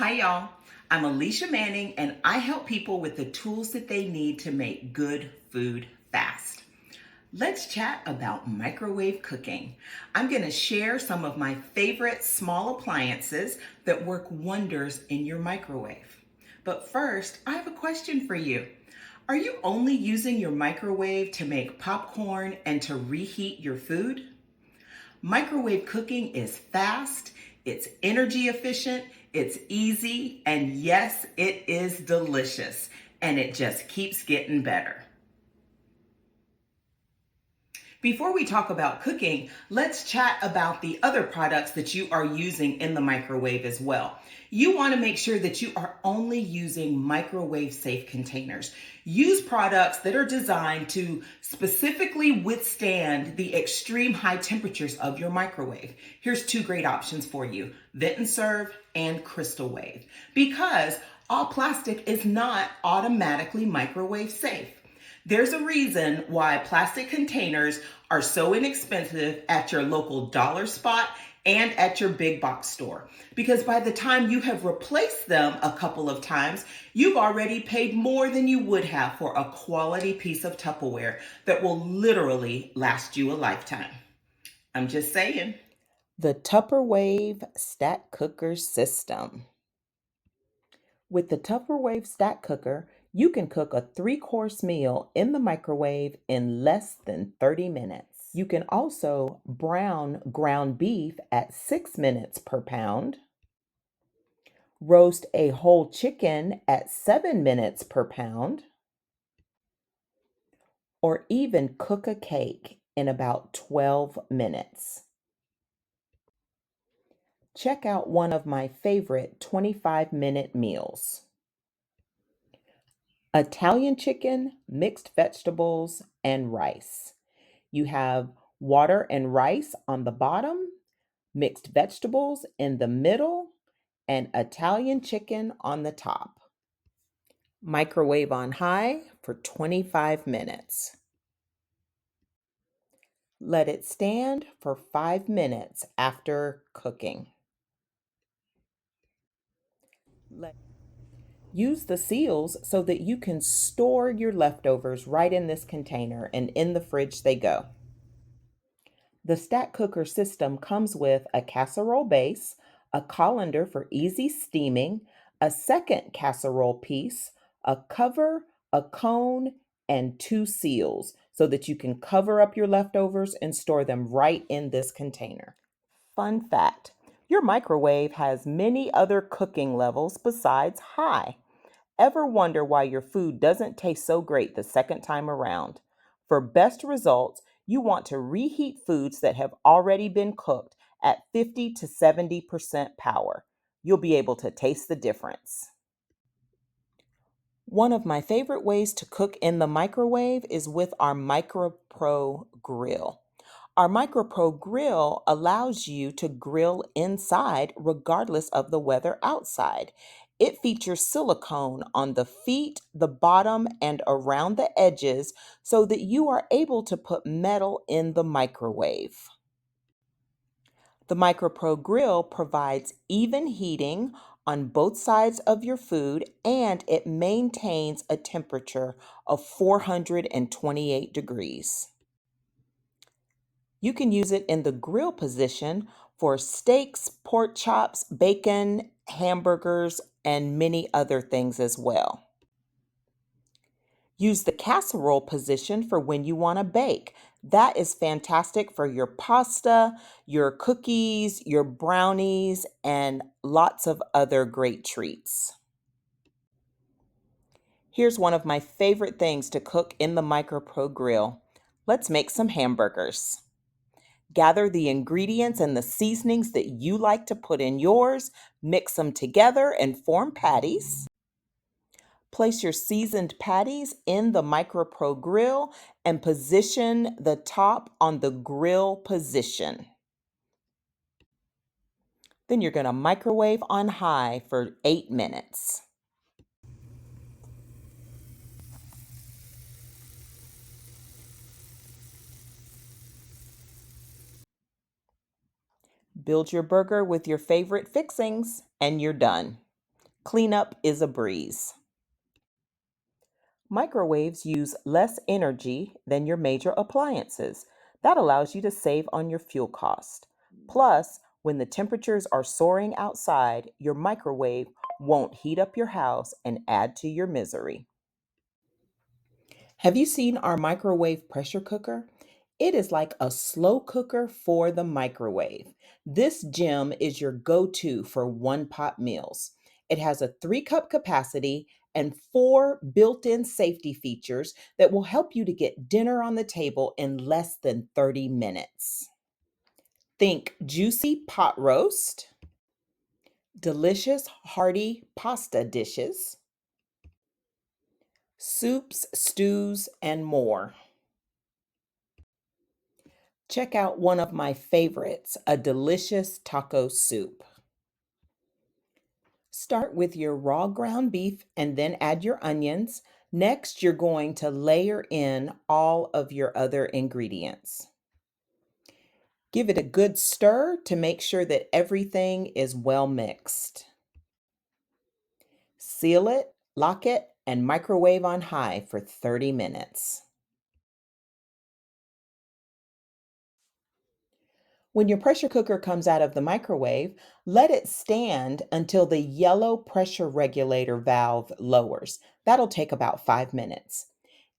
Hi, y'all. I'm Alicia Manning, and I help people with the tools that they need to make good food fast. Let's chat about microwave cooking. I'm going to share some of my favorite small appliances that work wonders in your microwave. But first, I have a question for you. Are you only using your microwave to make popcorn and to reheat your food? Microwave cooking is fast, it's energy efficient, it's easy, and yes, it is delicious. And it just keeps getting better. Before we talk about cooking, let's chat about the other products that you are using in the microwave as well. You want to make sure that you are only using microwave safe containers. Use products that are designed to specifically withstand the extreme high temperatures of your microwave. Here's two great options for you: Vent and Serve and Crystal Wave, because all plastic is not automatically microwave safe. There's a reason why plastic containers are so inexpensive at your local dollar spot and at your big box store. Because by the time you have replaced them a couple of times, you've already paid more than you would have for a quality piece of Tupperware that will literally last you a lifetime. I'm just saying. The Tupperware Stack Cooker System. With the Tupperware Stack Cooker, you can cook a 3-course meal in the microwave in less than 30 minutes. You can also brown ground beef at 6 minutes per pound, roast a whole chicken at 7 minutes per pound, or even cook a cake in about 12 minutes. Check out one of my favorite 25-minute meals: Italian chicken, mixed vegetables, and rice. You have water and rice on the bottom, mixed vegetables in the middle, and Italian chicken on the top. Microwave on high for 25 minutes. Let it stand for 5 minutes after cooking. Use the seals so that you can store your leftovers right in this container, and in the fridge they go. The stack cooker system comes with a casserole base, a colander for easy steaming, a second casserole piece, a cover, a cone, and 2 seals so that you can cover up your leftovers and store them right in this container. Fun fact: your microwave has many other cooking levels besides high. Ever wonder why your food doesn't taste so great the second time around? For best results, you want to reheat foods that have already been cooked at 50 to 70% power. You'll be able to taste the difference. One of my favorite ways to cook in the microwave is with our MicroPro grill. Our MicroPro grill allows you to grill inside regardless of the weather outside. It features silicone on the feet, the bottom, and around the edges so that you are able to put metal in the microwave. The MicroPro grill provides even heating on both sides of your food, and it maintains a temperature of 428 degrees. You can use it in the grill position for steaks, pork chops, bacon, hamburgers, and many other things as well. Use the casserole position for when you want to bake. That is fantastic for your pasta, your cookies, your brownies, and lots of other great treats. Here's one of my favorite things to cook in the MicroPro grill. Let's make some hamburgers. Gather the ingredients and the seasonings that you like to put in yours, mix them together and form patties. Place your seasoned patties in the MicroPro grill and position the top on the grill position. Then you're going to microwave on high for 8 minutes. Build your burger with your favorite fixings, and you're done. Cleanup is a breeze. Microwaves use less energy than your major appliances. That allows you to save on your fuel cost. Plus, when the temperatures are soaring outside, your microwave won't heat up your house and add to your misery. Have you seen our microwave pressure cooker? It is like a slow cooker for the microwave. This gem is your go to for one pot meals. It has a 3 cup capacity and 4 built in safety features that will help you to get dinner on the table in less than 30 minutes. Think juicy pot roast, delicious hearty pasta dishes, soups, stews, and more. Check out one of my favorites, a delicious taco soup. Start with your raw ground beef and then add your onions. Next, you're going to layer in all of your other ingredients. Give it a good stir to make sure that everything is well mixed. Seal it, lock it, and microwave on high for 30 minutes. When your pressure cooker comes out of the microwave, let it stand until the yellow pressure regulator valve lowers. That'll take about 5 minutes.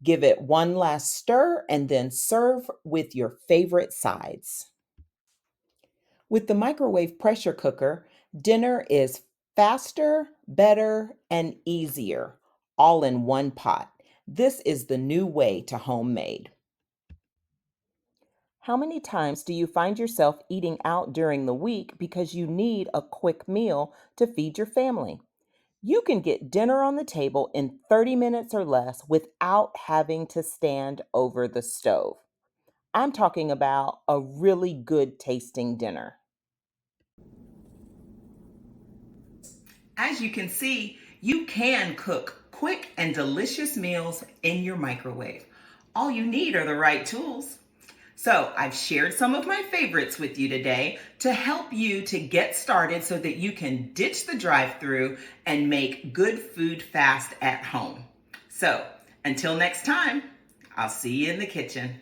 Give it one last stir and then serve with your favorite sides. With the microwave pressure cooker, dinner is faster, better, and easier, all in one pot. This is the new way to homemade. How many times do you find yourself eating out during the week because you need a quick meal to feed your family? You can get dinner on the table in 30 minutes or less without having to stand over the stove. I'm talking about a really good tasting dinner. As you can see, you can cook quick and delicious meals in your microwave. All you need are the right tools. So I've shared some of my favorites with you today to help you to get started so that you can ditch the drive-through and make good food fast at home. So until next time, I'll see you in the kitchen.